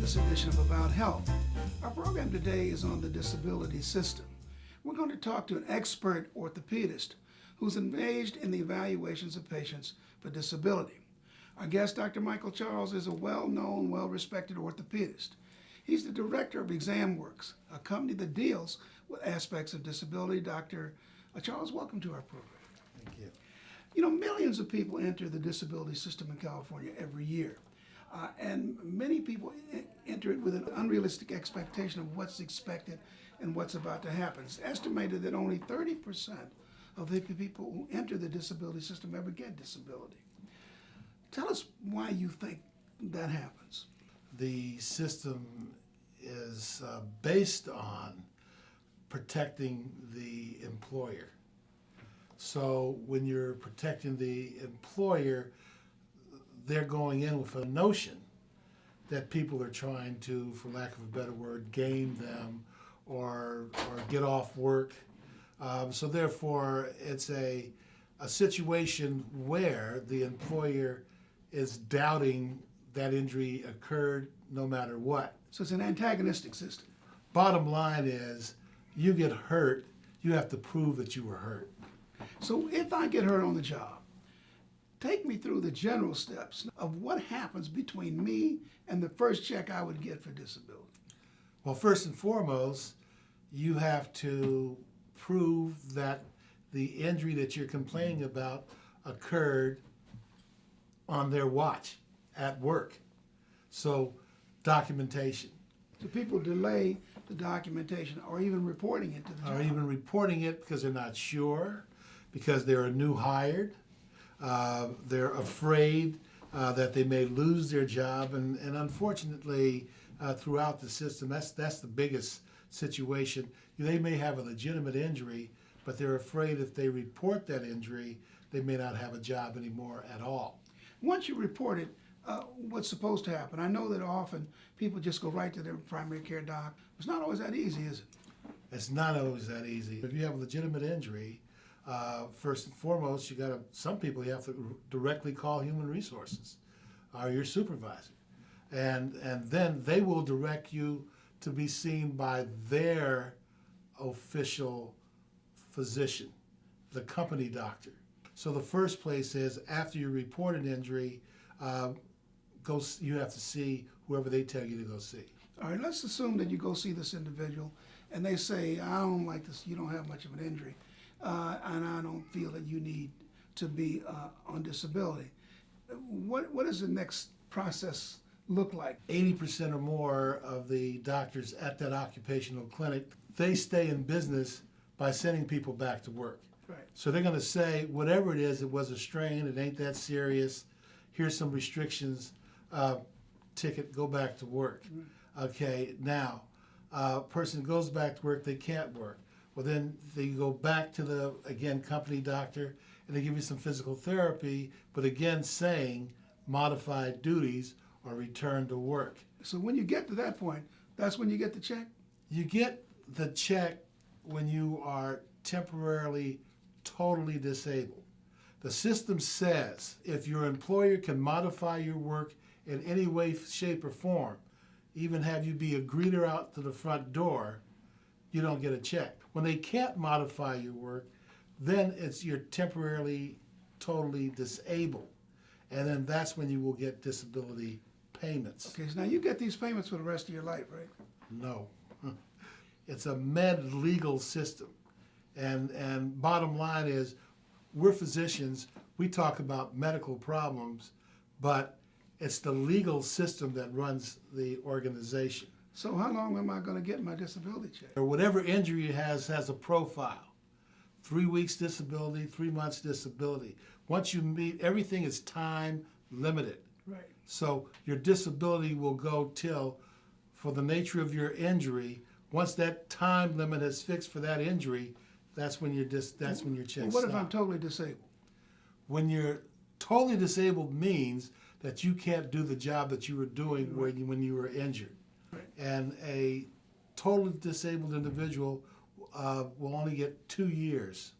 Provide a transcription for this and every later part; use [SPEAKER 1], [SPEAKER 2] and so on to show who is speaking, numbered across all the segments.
[SPEAKER 1] this edition of About Health. Our program today is on the disability system. We're going to talk to an expert orthopedist who's engaged in the evaluations of patients for disability. Our guest, Dr. Michael Charles, is a well-known, well-respected orthopedist. He's the director of ExamWorks, a company that deals with aspects of disability. Dr. Charles, welcome to our program.
[SPEAKER 2] Thank you.
[SPEAKER 1] You know, millions of people enter the disability system in California every year. And many people enter it with an unrealistic expectation of what's expected and what's about to happen. It's estimated that only 30% of the people who enter the disability system ever get disability. Tell us why you think that happens.
[SPEAKER 2] The system is based on protecting the employer. So when you're protecting the employer, they're going in with a notion that people are trying to, for lack of a better word, game them or get off work. So therefore, it's a situation where the employer is doubting that injury occurred no matter what.
[SPEAKER 1] So it's an antagonistic system.
[SPEAKER 2] Bottom line is, you get hurt, you have to prove that you were hurt.
[SPEAKER 1] So if I get hurt on the job, take me through the general steps of what happens between me and the first check I would get for disability.
[SPEAKER 2] Well, first and foremost, you have to prove that the injury that you're complaining about occurred on their watch at work. So, documentation.
[SPEAKER 1] So people delay the documentation or even reporting it to the job.
[SPEAKER 2] Or even reporting it because they're not sure, because they're a new hired. They're afraid that they may lose their job, and unfortunately, throughout the system, that's the biggest situation. They may have a legitimate injury, but they're afraid if they report that injury, they may not have a job anymore at all.
[SPEAKER 1] Once you report it, what's supposed to happen? I know that often people just go right to their primary care doc. It's not always that easy, is it?
[SPEAKER 2] It's not always that easy. If you have a legitimate injury, first and foremost, some people you have to directly call human resources or your supervisor. And then they will direct you to be seen by their official physician, the company doctor. So the first place is, after you report an injury, you have to see whoever they tell you to go see.
[SPEAKER 1] All right, let's assume that you go see this individual and they say, I don't like this, you don't have much of an injury. And I don't feel that you need to be on disability. What does the next process look like?
[SPEAKER 2] 80% or more of the doctors at that occupational clinic, they stay in business by sending people back to work.
[SPEAKER 1] Right.
[SPEAKER 2] So they're going to say, whatever it is, it was a strain, it ain't that serious, here's some restrictions, ticket, go back to work. Right. Okay, now, person goes back to work, they can't work. Well, then they go back to the, again, company doctor, and they give you some physical therapy, but again saying modified duties or return to work.
[SPEAKER 1] So when you get to that point, that's when you get the check?
[SPEAKER 2] You get the check when you are temporarily totally disabled. The system says if your employer can modify your work in any way, shape, or form, even have you be a greeter out to the front door, you don't get a check. When they can't modify your work, then you're temporarily, totally disabled. And then that's when you will get disability payments.
[SPEAKER 1] Okay, so now you get these payments for the rest of your life, right?
[SPEAKER 2] No. It's a med-legal system. And bottom line is, we're physicians, we talk about medical problems, but it's the legal system that runs the organization.
[SPEAKER 1] So how long am I going to get my disability check?
[SPEAKER 2] Or whatever injury it has a profile. 3 weeks disability, 3 months disability. Once you meet, everything is time limited.
[SPEAKER 1] Right.
[SPEAKER 2] So your disability will go till, for the nature of your injury, once that time limit is fixed for that injury, that's when your check
[SPEAKER 1] Well, what if I'm totally disabled?
[SPEAKER 2] When you're totally disabled means that you can't do the job that you were doing when you were injured.
[SPEAKER 1] Right.
[SPEAKER 2] And a totally disabled individual will only get 2 years.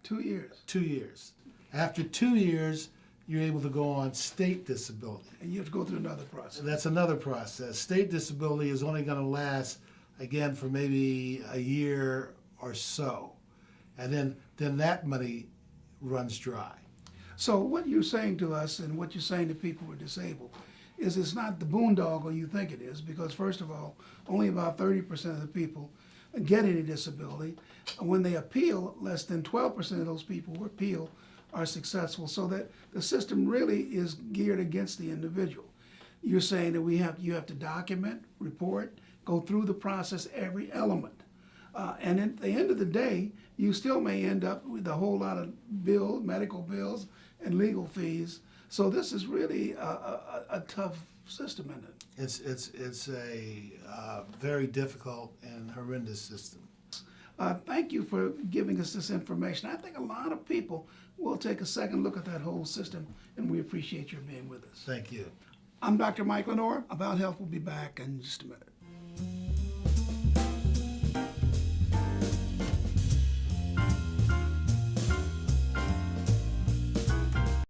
[SPEAKER 1] 2 years?
[SPEAKER 2] 2 years. After 2 years, you're able to go on state disability.
[SPEAKER 1] And you have to go through another process.
[SPEAKER 2] So that's another process. State disability is only going to last, again, for maybe a year or so. And then that money runs dry.
[SPEAKER 1] So what you're saying to us and what you're saying to people who are disabled is it's not the boondoggle you think it is, because first of all, only about 30% of the people get any disability. When they appeal, less than 12% of those people who appeal are successful, so that the system really is geared against the individual. You're saying that you have to document, report, go through the process, every element. And at the end of the day, you still may end up with a whole lot of bills, medical bills, and legal fees. So this is really a tough system, isn't it?
[SPEAKER 2] It's a very difficult and horrendous system.
[SPEAKER 1] Thank you for giving us this information. I think a lot of people will take a second look at that whole system, and we appreciate your being with us.
[SPEAKER 2] Thank you.
[SPEAKER 1] I'm Dr. Mike Lenoir. About Health will be back in just a minute.